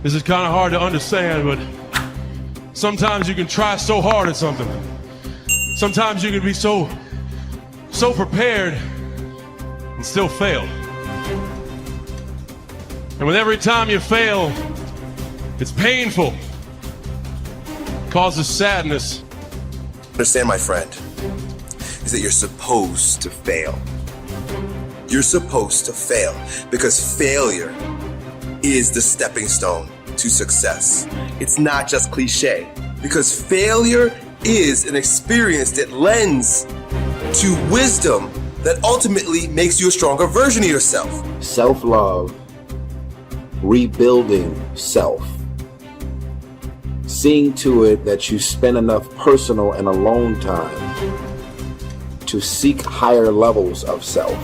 This is kind of hard to understand, but sometimes you can try so hard at something. Sometimes you can be so prepared and still fail. And with every time you fail, it's painful. It causes sadness. Understand, my friend, is that you're supposed to fail. You're supposed to fail because failure is the stepping stone to success. It's not just cliche, because failure is an experience that lends to wisdom that ultimately makes you a stronger version of yourself. Self-love, rebuilding self, seeing to it that you spend enough personal and alone time to seek higher levels of self.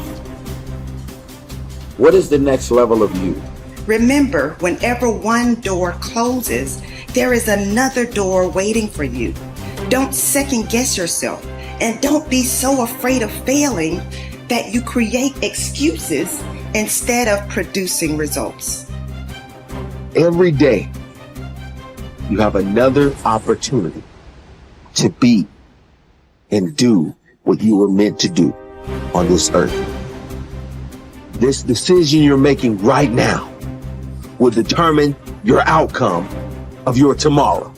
What is the next level of you? Remember, whenever one door closes, there is another door waiting for you. Don't second guess yourself, and don't be so afraid of failing that you create excuses instead of producing results. Every day, you have another opportunity to be and do what you were meant to do on this earth. This decision you're making right now will determine your outcome of your tomorrow.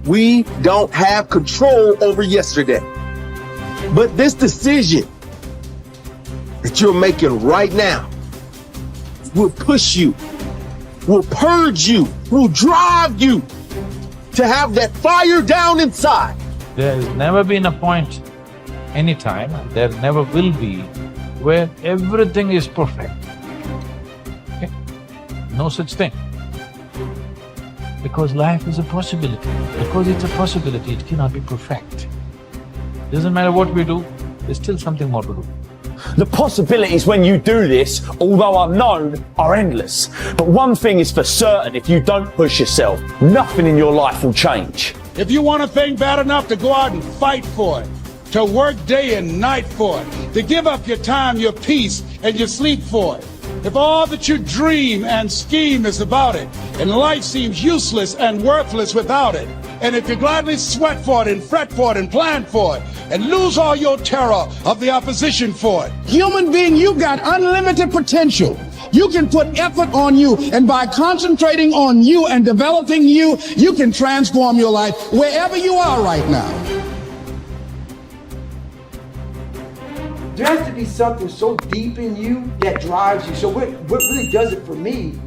We don't have control over yesterday, but this decision that you're making right now will push you, will purge you, will drive you to have that fire down inside. There has never been a point, anytime, and there never will be, where everything is perfect. Okay? No such thing. Because life is a possibility. Because it's a possibility, it cannot be perfect. Doesn't matter what we do, there's still something more to do. The possibilities when you do this, although unknown, are endless. But one thing is for certain, if you don't push yourself, nothing in your life will change. If you want a thing bad enough to go out and fight for it, to work day and night for it, to give up your time, your peace, and your sleep for it, if all that you dream and scheme is about it, and life seems useless and worthless without it, and if you gladly sweat for it and fret for it and plan for it, and lose all your terror of the opposition for it. Human being, you've got unlimited potential. You can put effort on you, and by concentrating on you and developing you, you can transform your life wherever you are right now. There has to be something so deep in you that drives you. So what really does it for me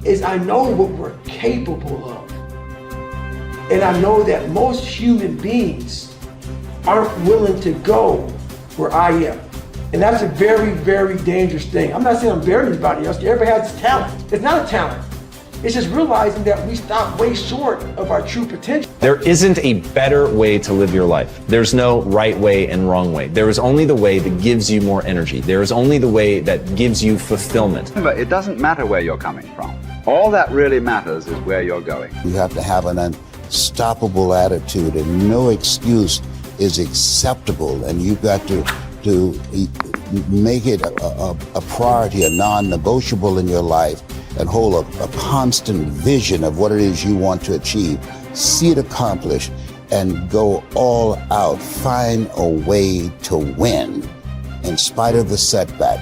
is I know what we're capable of. And I know that most human beings aren't willing to go where I am. And that's a very, very dangerous thing. I'm not saying I'm better than anybody else. Everybody has this talent. It's not a talent. It's just realizing that we stop way short of our true potential. There isn't a better way to live your life. There's no right way and wrong way. There is only the way that gives you more energy. There is only the way that gives you fulfillment. Remember, it doesn't matter where you're coming from. All that really matters is where you're going. You have to have an unstoppable attitude, and no excuse is acceptable, and you've got to make it a priority, a non-negotiable in your life, and hold a constant vision of what it is you want to achieve. See it accomplished and go all out. Find a way to win in spite of the setbacks.